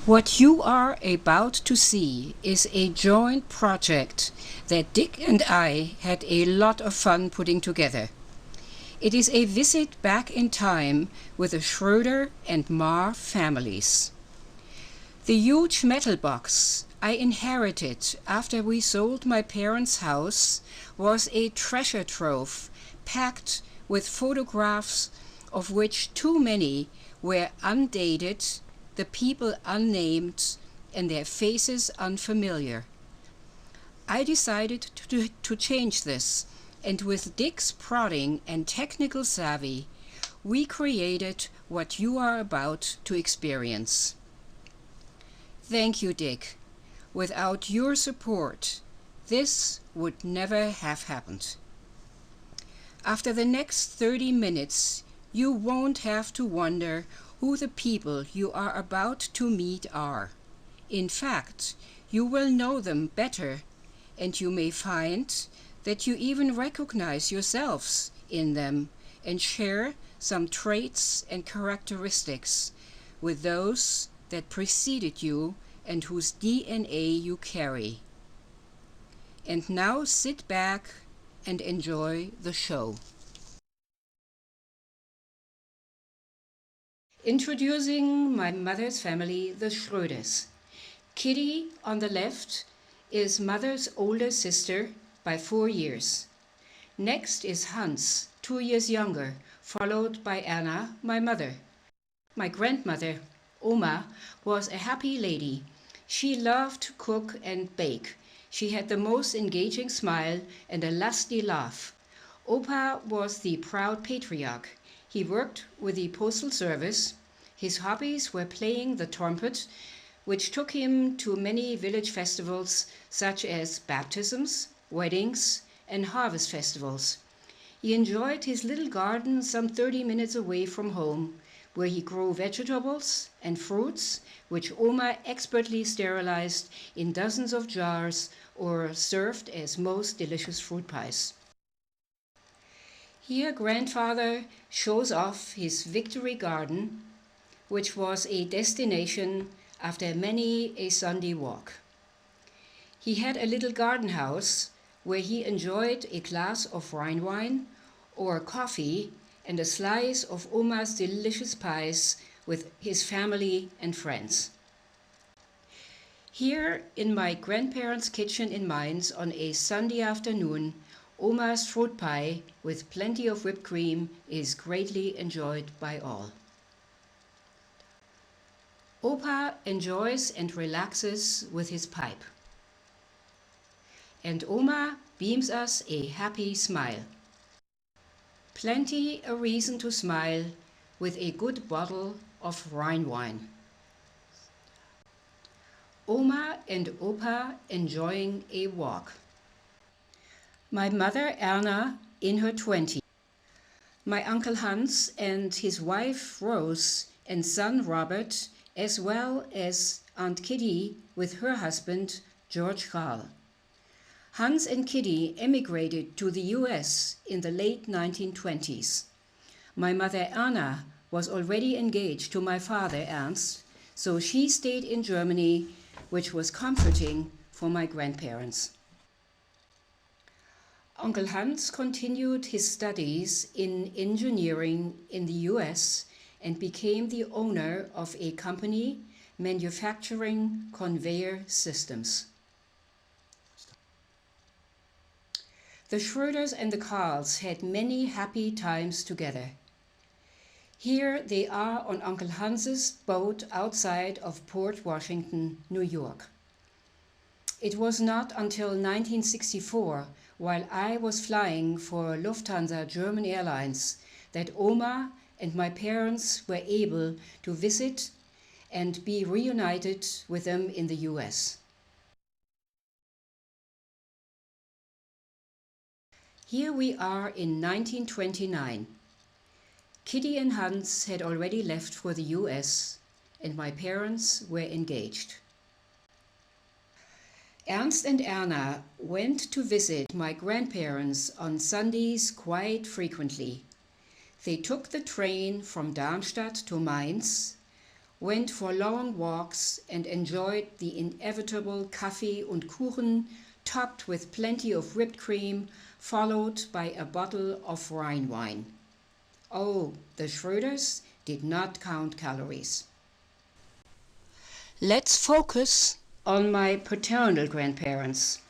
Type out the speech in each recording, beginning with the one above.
What you are about to see is a joint project that Dick and I had a lot of fun putting together. It is a visit back in time with the Schroeder and Marr families. The huge metal box I inherited after we sold my parents' house was a treasure trove packed with photographs of which too many were undated, the people unnamed, and their faces unfamiliar. I decided to change this, and with Dick's prodding and technical savvy, we created what you are about to experience. Thank you, Dick. Without your support, this would never have happened. After the next 30 minutes, you won't have to wonder who the people you are about to meet are. In fact, you will know them better, and you may find that you even recognize yourselves in them and share some traits and characteristics with those that preceded you and whose DNA you carry. And now sit back and enjoy the show. Introducing my mother's family, the Schroeders. Kitty on the left is mother's older sister by 4 years. Next is Hans, 2 years younger, followed by Anna, my mother. My grandmother, Oma, was a happy lady. She loved to cook and bake. She had the most engaging smile and a lusty laugh. Opa was the proud patriarch. He worked with the postal service. His hobbies were playing the trumpet, which took him to many village festivals such as baptisms, weddings, and harvest festivals. He enjoyed his little garden some 30 minutes away from home, where he grew vegetables and fruits, which Oma expertly sterilized in dozens of jars or served as most delicious fruit pies. Here grandfather shows off his victory garden, which was a destination after many a Sunday walk. He had a little garden house where he enjoyed a glass of Rhine wine or coffee and a slice of Oma's delicious pies with his family and friends. Here in my grandparents' kitchen in Mainz on a Sunday afternoon, Oma's fruit pie with plenty of whipped cream is greatly enjoyed by all. Opa enjoys and relaxes with his pipe. And Oma beams us a happy smile. Plenty a reason to smile with a good bottle of Rhine wine. Oma and Opa enjoying a walk. My mother Erna in her 20s. My uncle Hans and his wife Rose and son Robert, as well as Aunt Kitty with her husband George Karl. Hans and Kitty emigrated to the US in the late 1920s. My mother Erna was already engaged to my father Ernst, so she stayed in Germany, which was comforting for my grandparents. Uncle Hans continued his studies in engineering in the US and became the owner of a company manufacturing conveyor systems. The Schroeders and the Karls had many happy times together. Here they are on Uncle Hans's boat outside of Port Washington, New York. It was not until 1964, while I was flying for Lufthansa German Airlines, that Oma and my parents were able to visit and be reunited with them in the US. Here we are in 1929. Kitty and Hans had already left for the US, and my parents were engaged. Ernst and Erna went to visit my grandparents on Sundays quite frequently. They took the train from Darmstadt to Mainz, went for long walks, and enjoyed the inevitable Kaffee und Kuchen, topped with plenty of whipped cream, followed by a bottle of Rhine wine. Oh, the Schröders did not count calories. Let's focus on my paternal grandparents.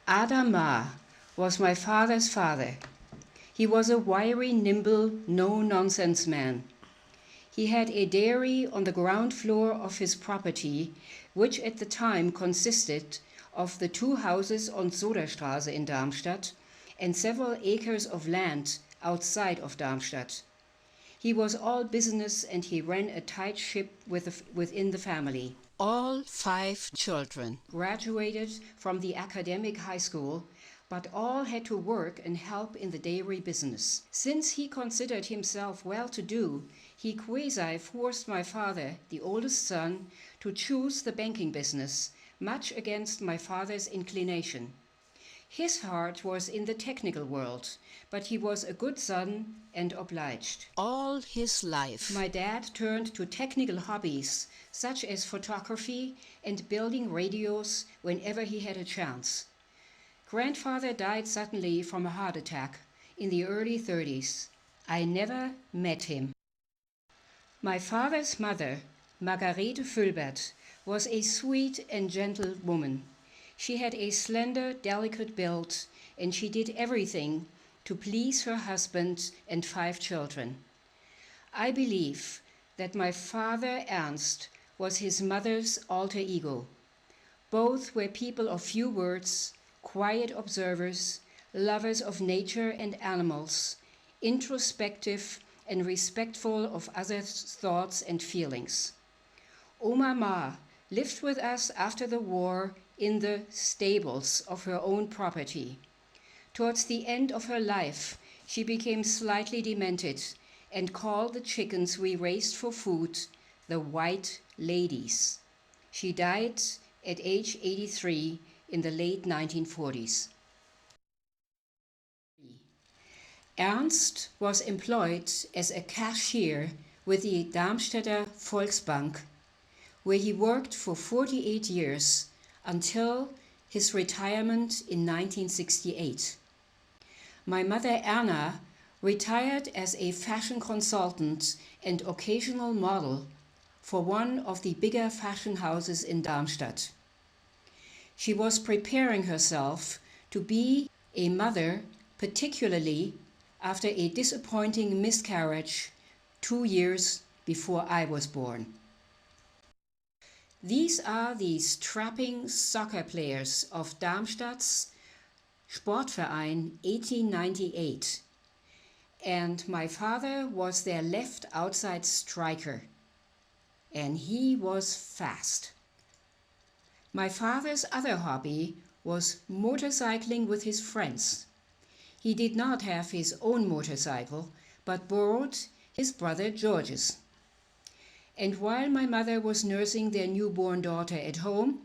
Adama was my father's father. He was a wiry, nimble, no-nonsense man. He had a dairy on the ground floor of his property, which at the time consisted of the 2 houses on Soderstraße in Darmstadt and several acres of land outside of Darmstadt. He was all business, and he ran a tight ship within the family. All 5 children graduated from the academic high school, but all had to work and help in the dairy business. Since he considered himself well-to-do, he quasi-forced my father, the oldest son, to choose the banking business, much against my father's inclination. His heart was in the technical world, but he was a good son and obliged. All his life, my dad turned to technical hobbies, such as photography and building radios whenever he had a chance. Grandfather died suddenly from a heart attack in the early 30s. I never met him. My father's mother, Margarete Fulbert, was a sweet and gentle woman. She had a slender, delicate build, and she did everything to please her husband and 5 children. I believe that my father, Ernst, was his mother's alter ego. Both were people of few words, quiet observers, lovers of nature and animals, introspective and respectful of others' thoughts and feelings. Oma Ma lived with us after the war in the stables of her own property. Towards the end of her life, she became slightly demented and called the chickens we raised for food the white ladies. She died at age 83 in the late 1940s. Ernst was employed as a cashier with the Darmstädter Volksbank, where he worked for 48 years until his retirement in 1968. My mother Erna retired as a fashion consultant and occasional model for one of the bigger fashion houses in Darmstadt. She was preparing herself to be a mother, particularly after a disappointing miscarriage 2 years before I was born. These are the strapping soccer players of Darmstadt's Sportverein 1898, and my father was their left outside striker, and he was fast. My father's other hobby was motorcycling with his friends. He did not have his own motorcycle, but borrowed his brother George's. And while my mother was nursing their newborn daughter at home,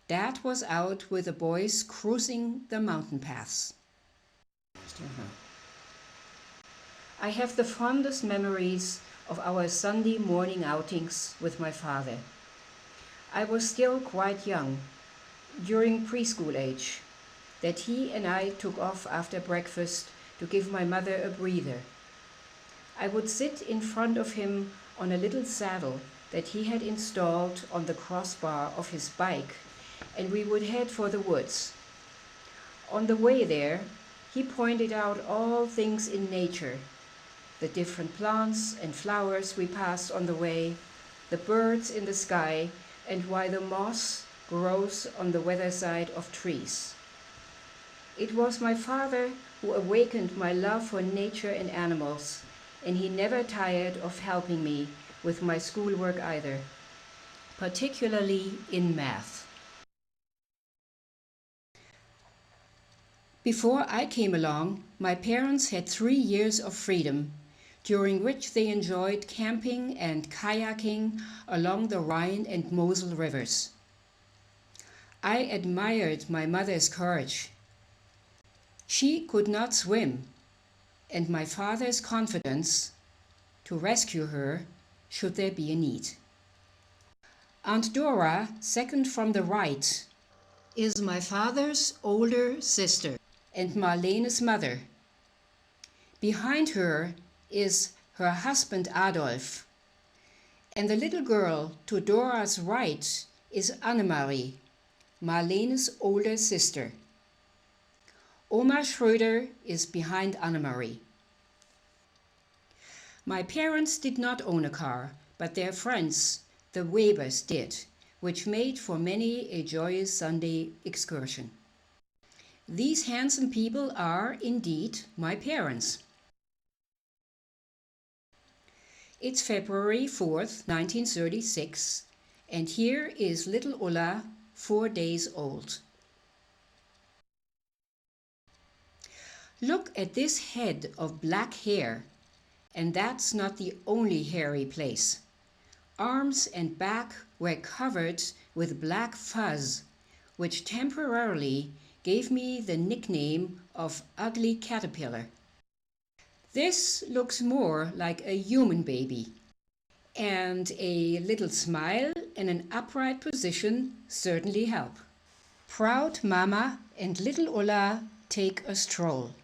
Dad was out with the boys cruising the mountain paths. I have the fondest memories of our Sunday morning outings with my father. I was still quite young, during preschool age, that he and I took off after breakfast to give my mother a breather. I would sit in front of him on a little saddle that he had installed on the crossbar of his bike, and we would head for the woods. On the way there, he pointed out all things in nature, the different plants and flowers we passed on the way, the birds in the sky, and why the moss grows on the weather side of trees. It was my father who awakened my love for nature and animals, and he never tired of helping me with my schoolwork either, particularly in math. Before I came along, my parents had 3 years of freedom, during which they enjoyed camping and kayaking along the Rhine and Mosel rivers. I admired my mother's courage. She could not swim, and my father's confidence to rescue her should there be a need. Aunt Dora, second from the right, is my father's older sister and Marlene's mother. Behind her is her husband Adolf, and the little girl to Dora's right is Annemarie, Marlene's older sister. Oma Schröder is behind Annemarie. My parents did not own a car, but their friends, the Webers, did, which made for many a joyous Sunday excursion. These handsome people are, indeed, my parents. It's February 4th, 1936, and here is little Ulla, 4 days old. Look at this head of black hair, and that's not the only hairy place. Arms and back were covered with black fuzz, which temporarily gave me the nickname of Ugly Caterpillar. This looks more like a human baby, and a little smile and an upright position certainly help. Proud Mama and little Ulla take a stroll.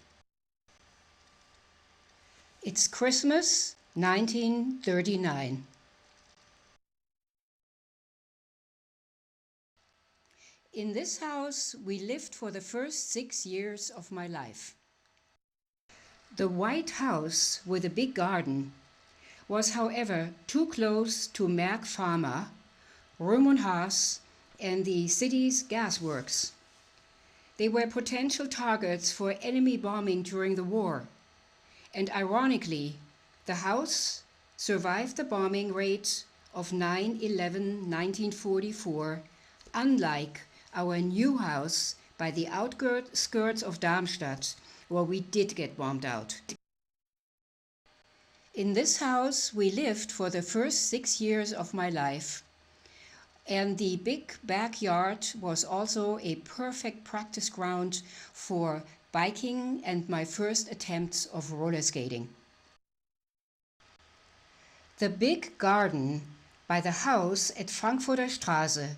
It's Christmas 1939. In this house we lived for the first 6 years of my life. The white house with a big garden was, however, too close to Merck Pharma, Roermond Haas, and the city's gasworks. They were potential targets for enemy bombing during the war, and ironically, the house survived the bombing rate of 9/11/1944, unlike our new house by the outskirts of Darmstadt, where we did get bombed out. In this house we lived for the first 6 years of my life, and the big backyard was also a perfect practice ground for biking and my first attempts of roller skating. The big garden by the house at Frankfurter Straße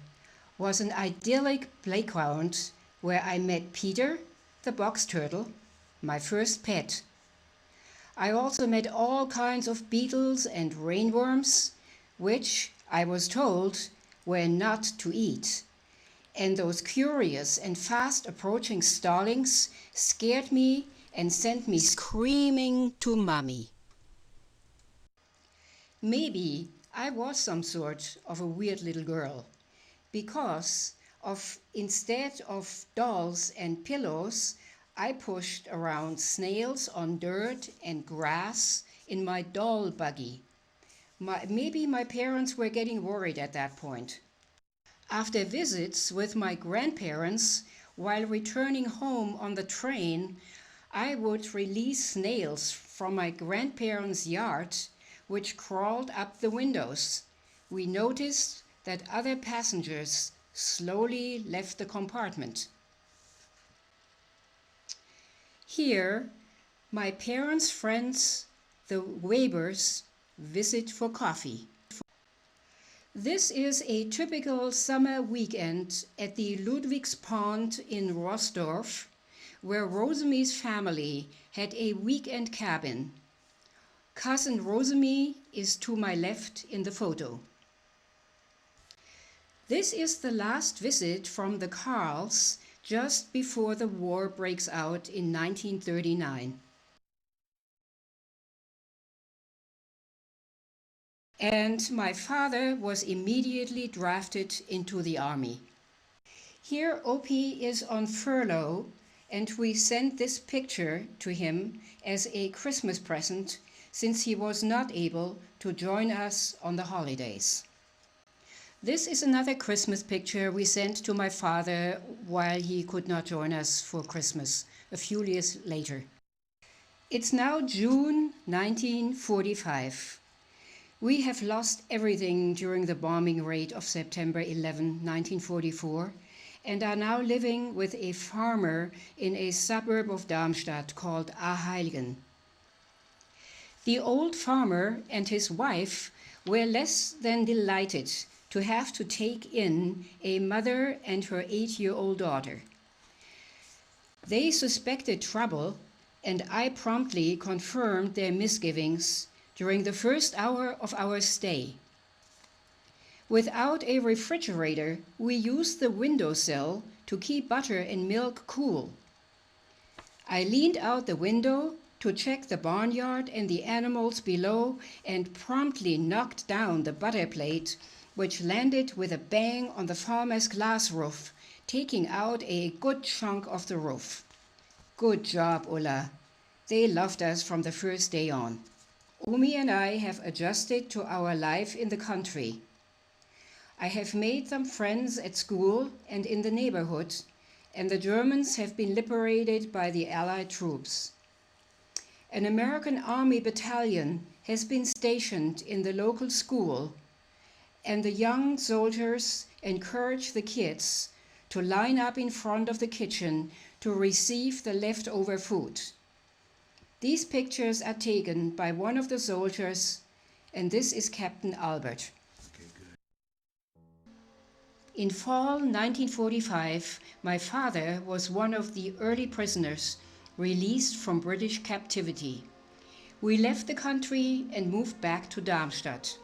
was an idyllic playground where I met Peter, the box turtle, my first pet. I also met all kinds of beetles and rainworms, which, I was told, were not to eat. And those curious and fast approaching starlings scared me and sent me screaming to Mommy. Maybe I was some sort of a weird little girl, because instead of dolls and pillows, I pushed around snails on dirt and grass in my doll buggy. Maybe my parents were getting worried at that point. After visits with my grandparents, while returning home on the train, I would release snails from my grandparents' yard, which crawled up the windows. We noticed that other passengers slowly left the compartment. Here, my parents' friends, the Webers, visit for coffee. This is a typical summer weekend at the Ludwigspond in Rossdorf, where Rosamie's family had a weekend cabin. Cousin Rosamie is to my left in the photo. This is the last visit from the Karls just before the war breaks out in 1939. And my father was immediately drafted into the army. Here Opie is on furlough, and we sent this picture to him as a Christmas present since he was not able to join us on the holidays. This is another Christmas picture we sent to my father while he could not join us for Christmas a few years later. It's now June 1945. We have lost everything during the bombing raid of September 11, 1944, and are now living with a farmer in a suburb of Darmstadt called Aheiligen. The old farmer and his wife were less than delighted to have to take in a mother and her 8-year-old daughter. They suspected trouble, and I promptly confirmed their misgivings during the first hour of our stay. Without a refrigerator, we used the windowsill to keep butter and milk cool. I leaned out the window to check the barnyard and the animals below and promptly knocked down the butter plate, which landed with a bang on the farmer's glass roof, taking out a good chunk of the roof. Good job, Ulla. They loved us from the first day on. Omi and I have adjusted to our life in the country. I have made some friends at school and in the neighborhood, and the Germans have been liberated by the Allied troops. An American Army battalion has been stationed in the local school, and the young soldiers encourage the kids to line up in front of the kitchen to receive the leftover food. These pictures are taken by one of the soldiers, and this is Captain Albert. In fall 1945, my father was one of the early prisoners released from British captivity. We left the country and moved back to Darmstadt.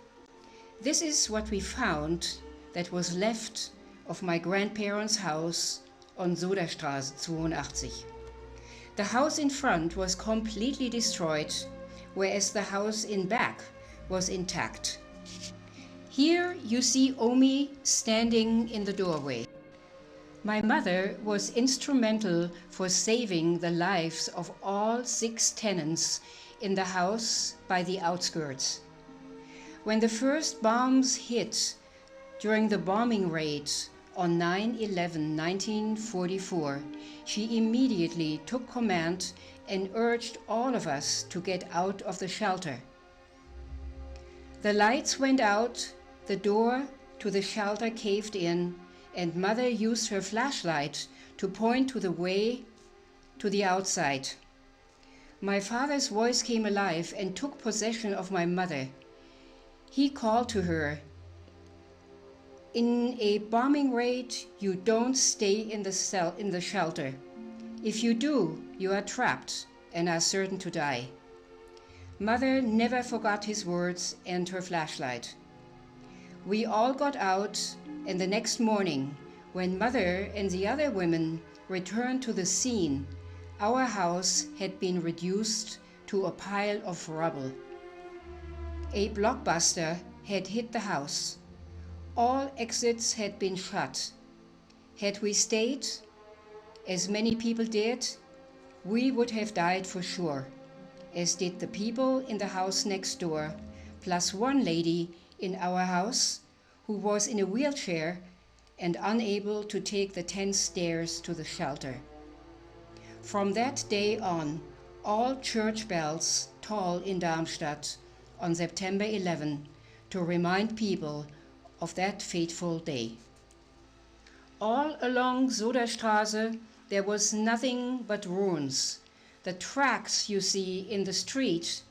This is what we found that was left of my grandparents' house on Soderstraße 82. The house in front was completely destroyed, whereas the house in back was intact. Here you see Omi standing in the doorway. My mother was instrumental for saving the lives of all 6 tenants in the house by the outskirts. When the first bombs hit during the bombing raid on 9/11/1944, she immediately took command and urged all of us to get out of the shelter. The lights went out, the door to the shelter caved in, and Mother used her flashlight to point to the way to the outside. My father's voice came alive and took possession of my mother. He called to her, "In a bombing raid, you don't stay in the shelter. If you do, you are trapped and are certain to die." Mother never forgot his words and her flashlight. We all got out, and the next morning, when Mother and the other women returned to the scene, our house had been reduced to a pile of rubble. A blockbuster had hit the house. All exits had been shut. Had we stayed, as many people did, we would have died for sure, as did the people in the house next door, plus one lady in our house who was in a wheelchair and unable to take the 10 stairs to the shelter. From that day on, all church bells toll in Darmstadt on September 11 to remind people of that fateful day. All along Soderstraße there was nothing but ruins. The tracks you see in the street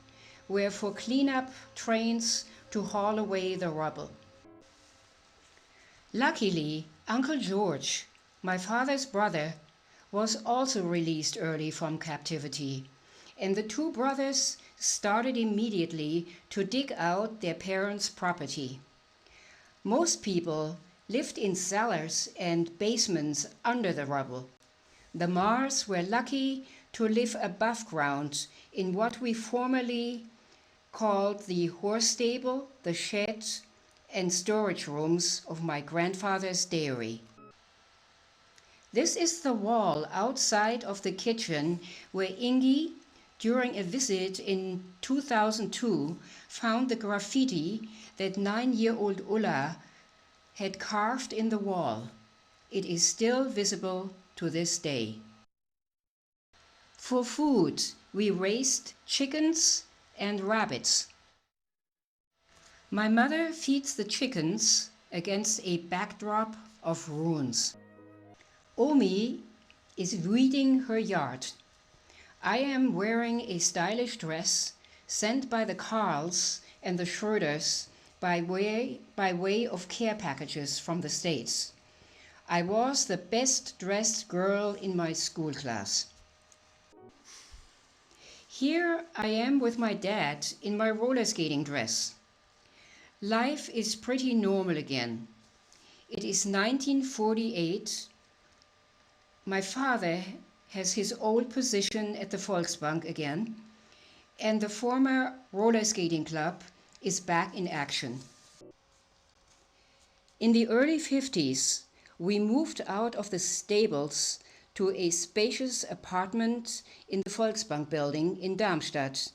were for cleanup trains to haul away the rubble. Luckily, Uncle George, my father's brother, was also released early from captivity, and the 2 brothers started immediately to dig out their parents' property. Most people lived in cellars and basements under the rubble. The Mars were lucky to live above ground in what we formerly called the horse stable, the shed, and storage rooms of my grandfather's dairy. This is the wall outside of the kitchen where Ingi, during a visit in 2002, found the graffiti that 9-year-old Ulla had carved in the wall. It is still visible to this day. For food, we raised chickens and rabbits. My mother feeds the chickens against a backdrop of ruins. Omi is weeding her yard. I am wearing a stylish dress sent by the Karls and the Schröders by way of care packages from the States. I was the best dressed girl in my school class. Here I am with my dad in my roller skating dress. Life is pretty normal again. It is 1948. My father has his old position at the Volksbank again, and the former roller skating club is back in action. In the early 50s, we moved out of the stables to a spacious apartment in the Volksbank building in Darmstadt.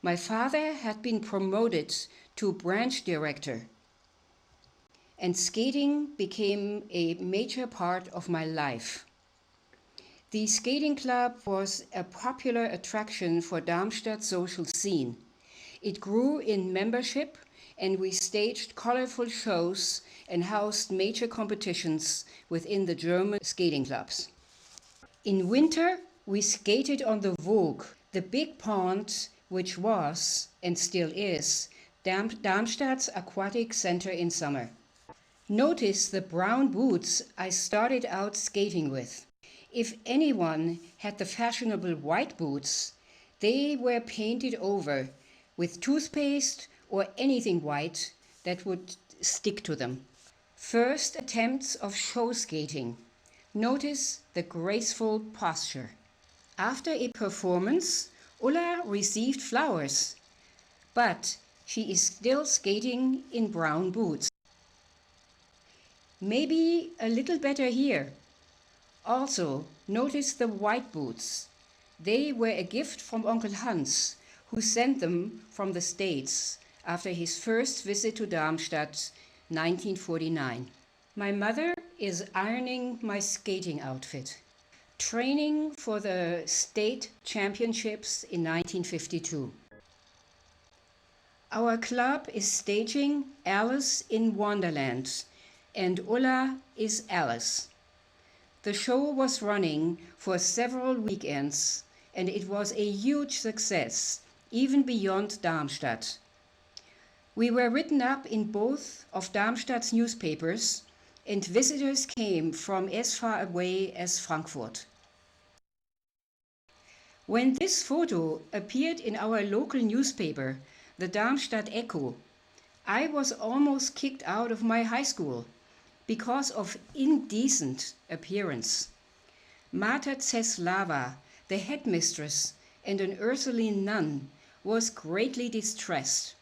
My father had been promoted to branch director, and skating became a major part of my life. The skating club was a popular attraction for Darmstadt's social scene. It grew in membership, and we staged colorful shows and housed major competitions within the German skating clubs. In winter, we skated on the Voog, the big pond which was, and still is, Darmstadt's aquatic center in summer. Notice the brown boots I started out skating with. If anyone had the fashionable white boots, they were painted over with toothpaste or anything white that would stick to them. First attempts of show skating. Notice the graceful posture. After a performance, Ulla received flowers, but she is still skating in brown boots. Maybe a little better here. Also, notice the white boots. They were a gift from Uncle Hans, who sent them from the States after his first visit to Darmstadt, 1949. My mother is ironing my skating outfit. Training for the state championships in 1952. Our club is staging Alice in Wonderland, and Ulla is Alice. The show was running for several weekends, and it was a huge success, even beyond Darmstadt. We were written up in both of Darmstadt's newspapers, and visitors came from as far away as Frankfurt. When this photo appeared in our local newspaper, the Darmstadt Echo, I was almost kicked out of my high school because of indecent appearance. Mater Czeslawa, the headmistress and an Ursuline nun, was greatly distressed.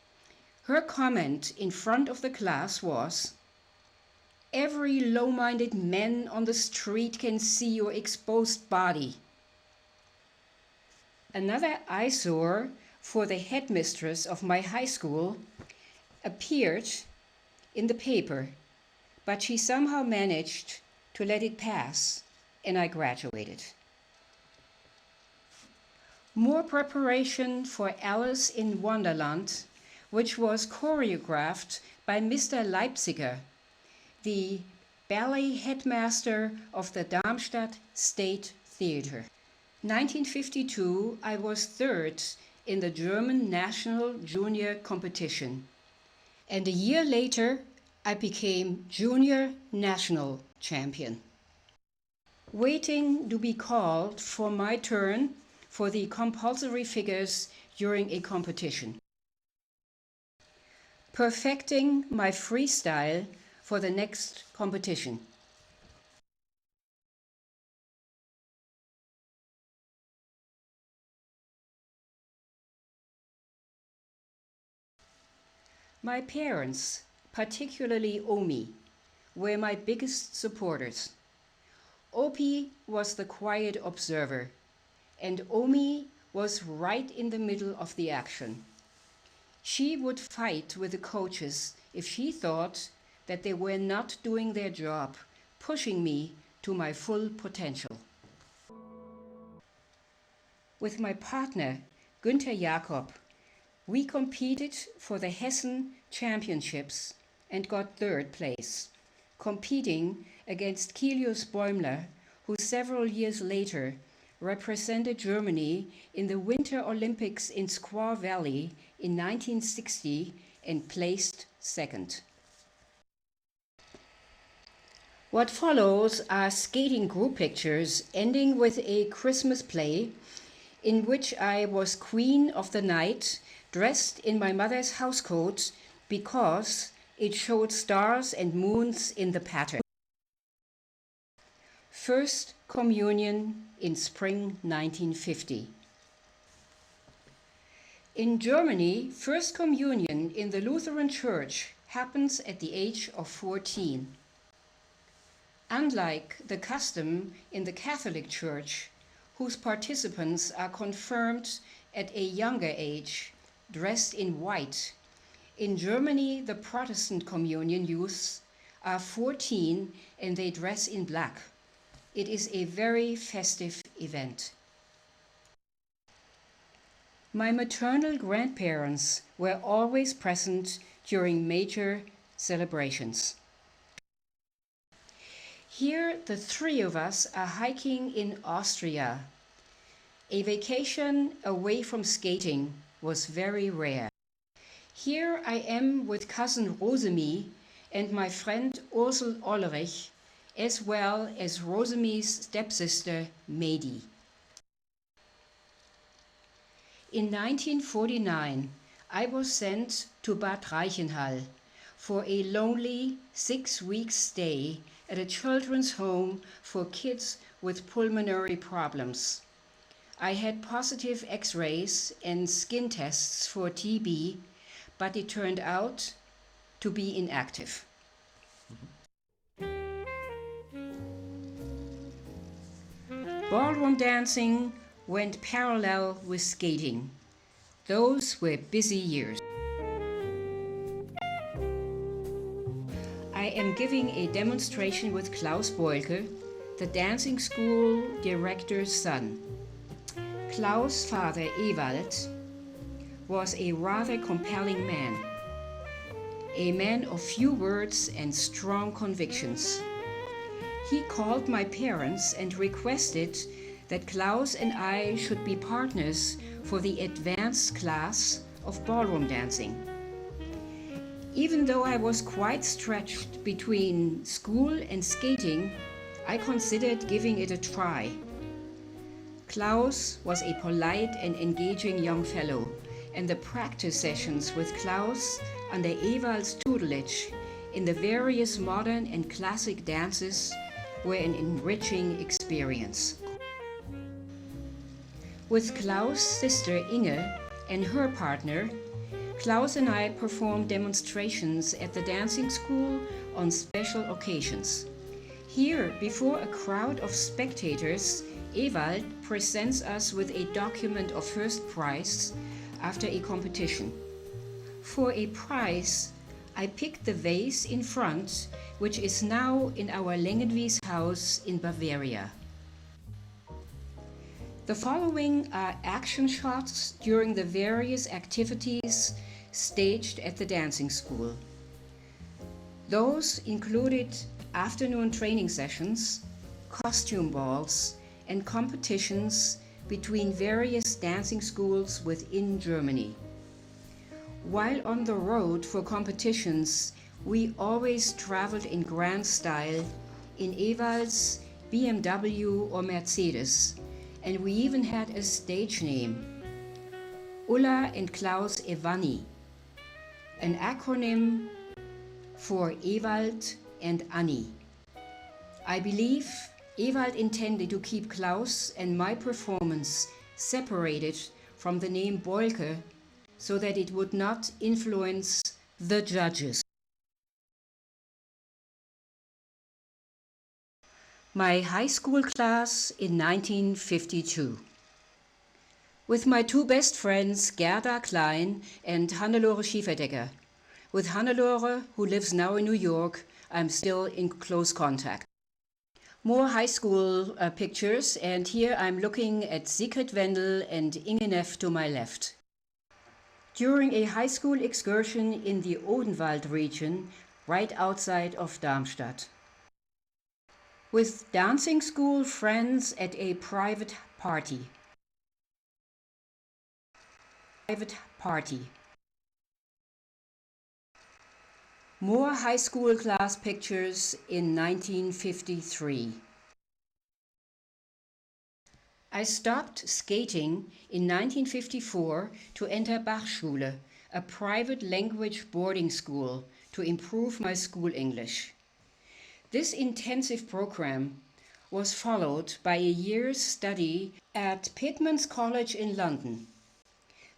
Her comment in front of the class was, "Every low-minded man on the street can see your exposed body." Another eyesore for the headmistress of my high school appeared in the paper, but she somehow managed to let it pass, and I graduated. More preparation for Alice in Wonderland, which was choreographed by Mr. Leipziger, the ballet headmaster of the Darmstadt State Theater. 1952, I was third in the German national junior competition, and a year later I became junior national champion. Waiting to be called for my turn for the compulsory figures during a competition. Perfecting my freestyle for the next competition. My parents, particularly Omi, were my biggest supporters. Opi was the quiet observer, and Omi was right in the middle of the action. She would fight with the coaches if she thought that they were not doing their job, pushing me to my full potential. With my partner, Günther Jakob, we competed for the Hessen Championships and got third place, competing against Kilius Bäumler, who several years later represented Germany in the Winter Olympics in Squaw Valley in 1960 and placed second. What follows are skating group pictures ending with a Christmas play in which I was queen of the night, dressed in my mother's housecoat because it showed stars and moons in the pattern. First Communion in spring 1950. In Germany, First Communion in the Lutheran Church happens at the age of 14. Unlike the custom in the Catholic Church, whose participants are confirmed at a younger age, dressed in white, in Germany the Protestant communion youths are 14 and they dress in black. It is a very festive event. My maternal grandparents were always present during major celebrations. Here the three of us are hiking in Austria. A vacation away from skating was very rare. Here I am with cousin Rosemie and my friend Ursel Ollerich, as well as Rosemie's stepsister Medi. In 1949, I was sent to Bad Reichenhall for a lonely 6-week stay at a children's home for kids with pulmonary problems. I had positive x-rays and skin tests for TB, but it turned out to be inactive. Ballroom dancing went parallel with skating. Those were busy years. I am giving a demonstration with Klaus Boelke, the dancing school director's son. Klaus' father Ewald was a rather compelling man, a man of few words and strong convictions. He called my parents and requested that Klaus and I should be partners for the advanced class of ballroom dancing. Even though I was quite stretched between school and skating, I considered giving it a try. Klaus was a polite and engaging young fellow, and the practice sessions with Klaus under Ewald's tutelage in the various modern and classic dances were an enriching experience. With Klaus' sister Inge and her partner, Klaus and I performed demonstrations at the dancing school on special occasions. Here, before a crowd of spectators, Ewald presents us with a document of first prize after a competition. For a prize, I picked the vase in front, which is now in our Lengenwies house in Bavaria. The following are action shots during the various activities staged at the dancing school. Those included afternoon training sessions, costume balls, and competitions between various dancing schools within Germany. While on the road for competitions, we always traveled in grand style in Ewald's BMW or Mercedes, and we even had a stage name, Ulla and Klaus Evani, an acronym for Ewald and Annie. I believe Ewald intended to keep Klaus and my performance separated from the name Boelke so that it would not influence the judges. My high school class in 1952. With my two best friends, Gerda Klein and Hannelore Schieferdecker. With Hannelore, who lives now in New York, I'm still in close contact. More high school pictures, and here I'm looking at Sigrid Wendel and Inge Neff to my left. During a high school excursion in the Odenwald region, right outside of Darmstadt. With dancing school friends at a private party. More high school class pictures in 1953. I stopped skating in 1954 to enter Bachschule, a private language boarding school, to improve my school English. This intensive program was followed by a year's study at Pitman's College in London,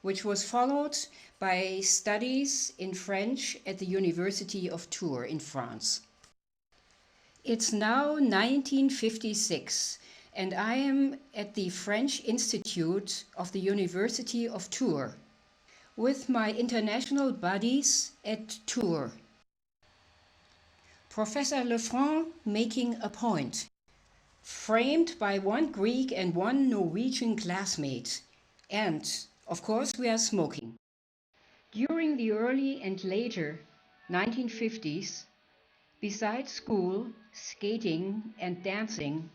which was followed by studies in French at the University of Tours in France. It's now 1956 and I am at the French Institute of the University of Tours with my international buddies at Tours. Professor Lefranc making a point, framed by one Greek and one Norwegian classmate, and of course we are smoking. During the early and later 1950s, besides school, skating and dancing,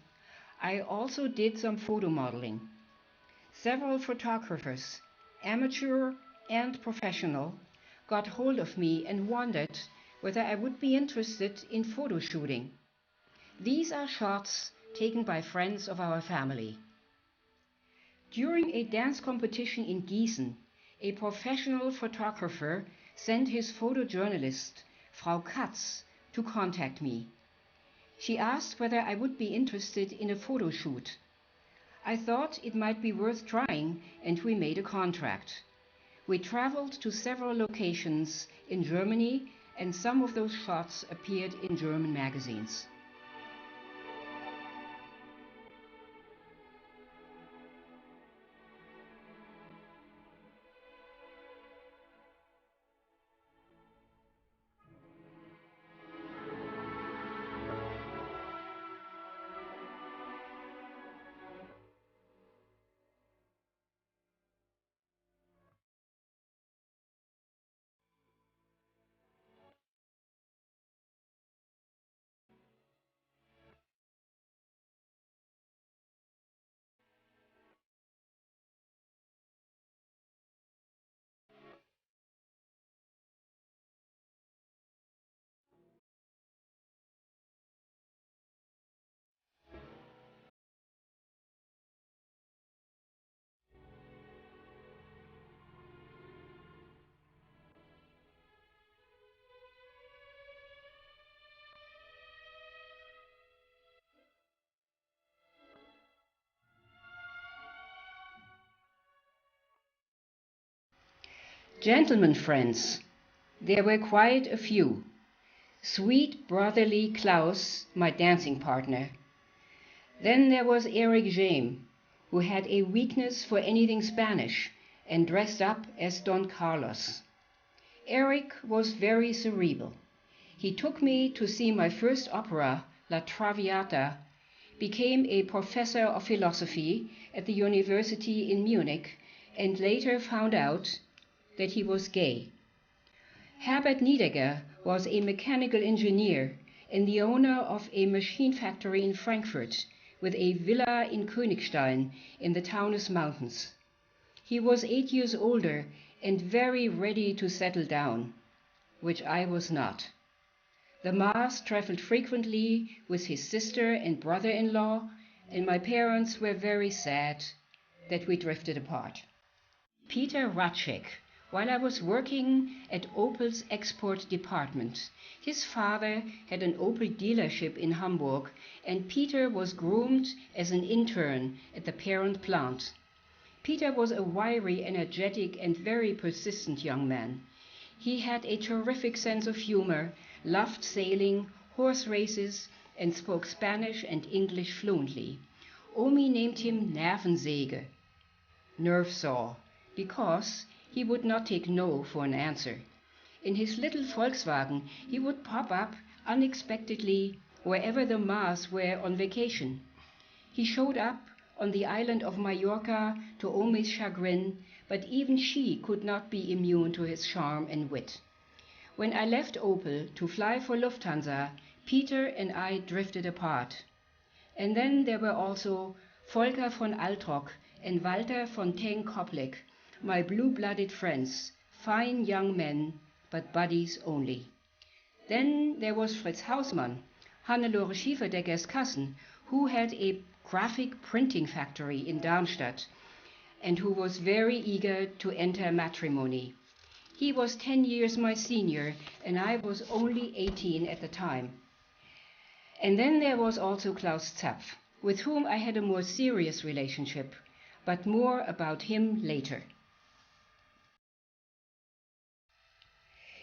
I also did some photo modeling. Several photographers, amateur and professional, got hold of me and wondered whether I would be interested in photo shooting. These are shots taken by friends of our family. During a dance competition in Gießen, a professional photographer sent his photojournalist, Frau Katz, to contact me. She asked whether I would be interested in a photo shoot. I thought it might be worth trying, and we made a contract. We traveled to several locations in Germany, and some of those shots appeared in German magazines. Gentlemen friends, there were quite a few. Sweet brotherly Klaus, my dancing partner. Then there was Eric James, who had a weakness for anything Spanish and dressed up as Don Carlos. Eric was very cerebral. He took me to see my first opera, La Traviata, became a professor of philosophy at the university in Munich, and later found out that he was gay. Herbert Niedegger was a mechanical engineer and the owner of a machine factory in Frankfurt with a villa in Königstein in the Taunus Mountains. He was 8 years older and very ready to settle down, which I was not. The Mars traveled frequently with his sister and brother-in-law, and my parents were very sad that we drifted apart. Peter Ratschek, while I was working at Opel's export department. His father had an Opel dealership in Hamburg, and Peter was groomed as an intern at the parent plant. Peter was a wiry, energetic, and very persistent young man. He had a terrific sense of humor, loved sailing, horse races, and spoke Spanish and English fluently. Omi named him Nervensäge, nerve saw, because he would not take no for an answer. In his little Volkswagen, he would pop up unexpectedly wherever the Mars were on vacation. He showed up on the island of Mallorca to Omi's chagrin, but even she could not be immune to his charm and wit. When I left Opel to fly for Lufthansa, Peter and I drifted apart. And then there were also Volker von Altrock and Walter von Teng-Koplik, my blue-blooded friends, fine young men, but buddies only. Then there was Fritz Hausmann, Hannelore Schieferdecker's cousin, who had a graphic printing factory in Darmstadt and who was very eager to enter matrimony. He was 10 years my senior and I was only 18 at the time. And then there was also Klaus Zapf, with whom I had a more serious relationship, but more about him later.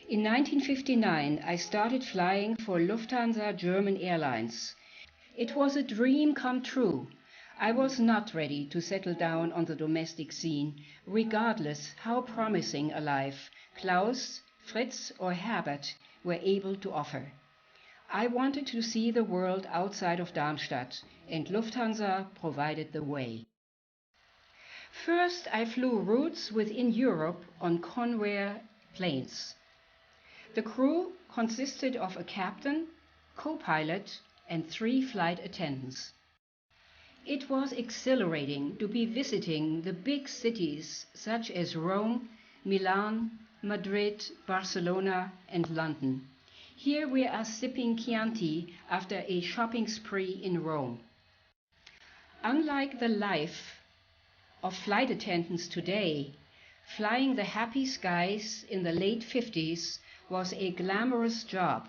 In 1959 I started flying for Lufthansa German Airlines. It was a dream come true. I was not ready to settle down on the domestic scene, regardless how promising a life Klaus, Fritz or Herbert were able to offer. I wanted to see the world outside of Darmstadt, and Lufthansa provided the way. First, I flew routes within Europe on Convair planes. The crew consisted of a captain, co-pilot, and 3 flight attendants. It was exhilarating to be visiting the big cities such as Rome, Milan, Madrid, Barcelona, and London. Here we are sipping Chianti after a shopping spree in Rome. Unlike the life of flight attendants today, flying the happy skies in the late 50s was a glamorous job.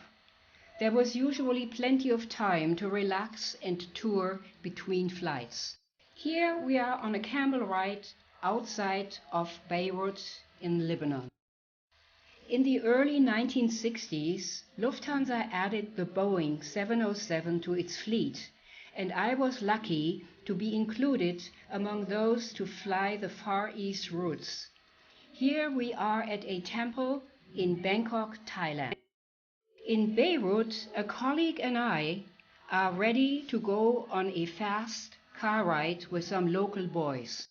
There was usually plenty of time to relax and tour between flights. Here we are on a camel ride outside of Beirut in Lebanon. In the early 1960s, Lufthansa added the Boeing 707 to its fleet, and I was lucky to be included among those to fly the Far East routes. Here we are at a temple in Bangkok, Thailand. In Beirut, a colleague and I are ready to go on a fast car ride with some local boys.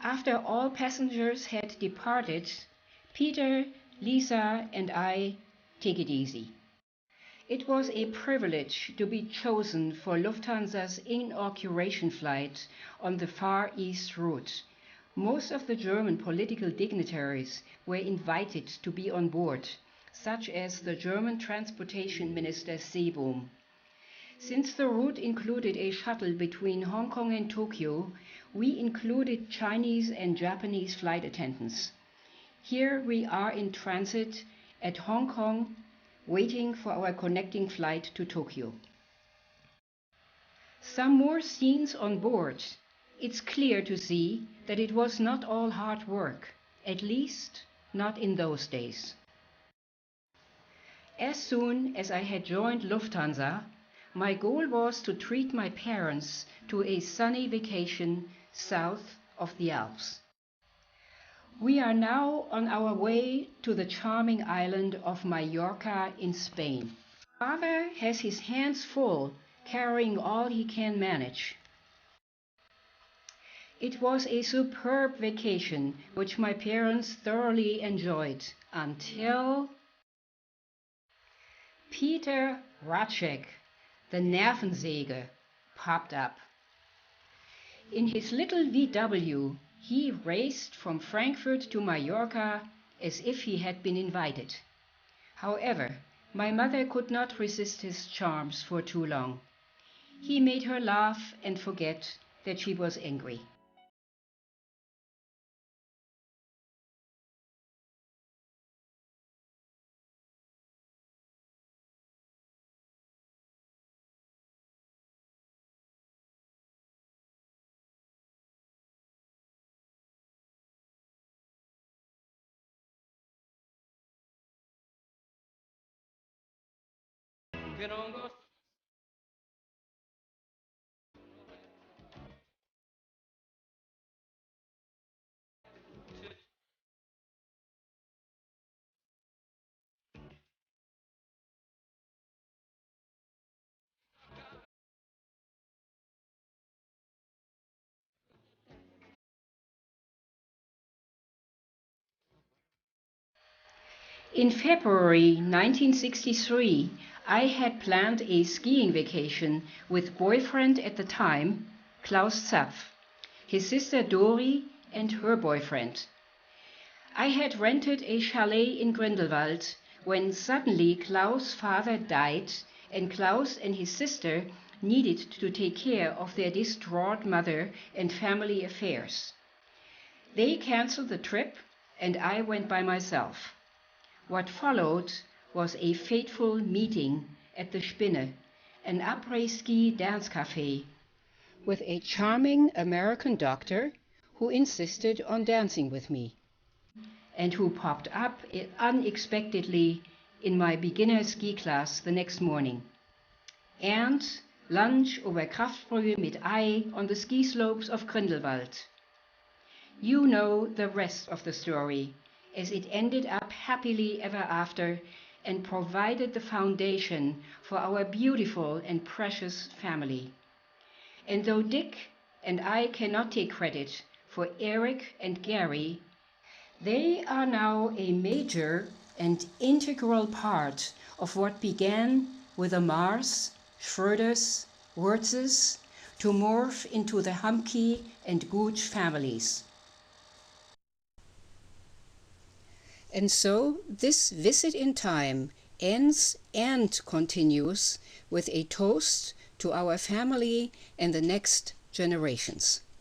After all passengers had departed, Peter, Lisa, and I take it easy. It was a privilege to be chosen for Lufthansa's inauguration flight on the Far East route. Most of the German political dignitaries were invited to be on board, such as the German Transportation Minister Seebohm. Since the route included a shuttle between Hong Kong and Tokyo, we included Chinese and Japanese flight attendants. Here we are in transit at Hong Kong, waiting for our connecting flight to Tokyo. Some more scenes on board. It's clear to see that it was not all hard work, at least not in those days. As soon as I had joined Lufthansa, my goal was to treat my parents to a sunny vacation south of the Alps. We are now on our way to the charming island of Mallorca in Spain. Father has his hands full carrying all he can manage. It was a superb vacation which my parents thoroughly enjoyed until Peter Ratschek, the Nervensäge, popped up. In his little VW, he raced from Frankfurt to Mallorca as if he had been invited. However, my mother could not resist his charms for too long. He made her laugh and forget that she was angry. In February 1963, I had planned a skiing vacation with boyfriend at the time, Klaus Zapf. his sister Dori, and her boyfriend. I had rented a chalet in Grindelwald when suddenly Klaus' father died and Klaus and his sister needed to take care of their distraught mother and family affairs. They cancelled the trip and I went by myself. What followed was a fateful meeting at the Spinne, an après-ski dance cafe, with a charming American doctor who insisted on dancing with me, and who popped up unexpectedly in my beginner ski class the next morning. And lunch over Kraftbrühe mit Ei on the ski slopes of Grindelwald. You know the rest of the story, as it ended up happily ever after and provided the foundation for our beautiful and precious family. And though Dick and I cannot take credit for Eric and Gary, they are now a major and integral part of what began with the Mars, Schröders, Wurzes, to morph into the Humke and Gooch families. And so this visit in time ends and continues with a toast to our family and the next generations.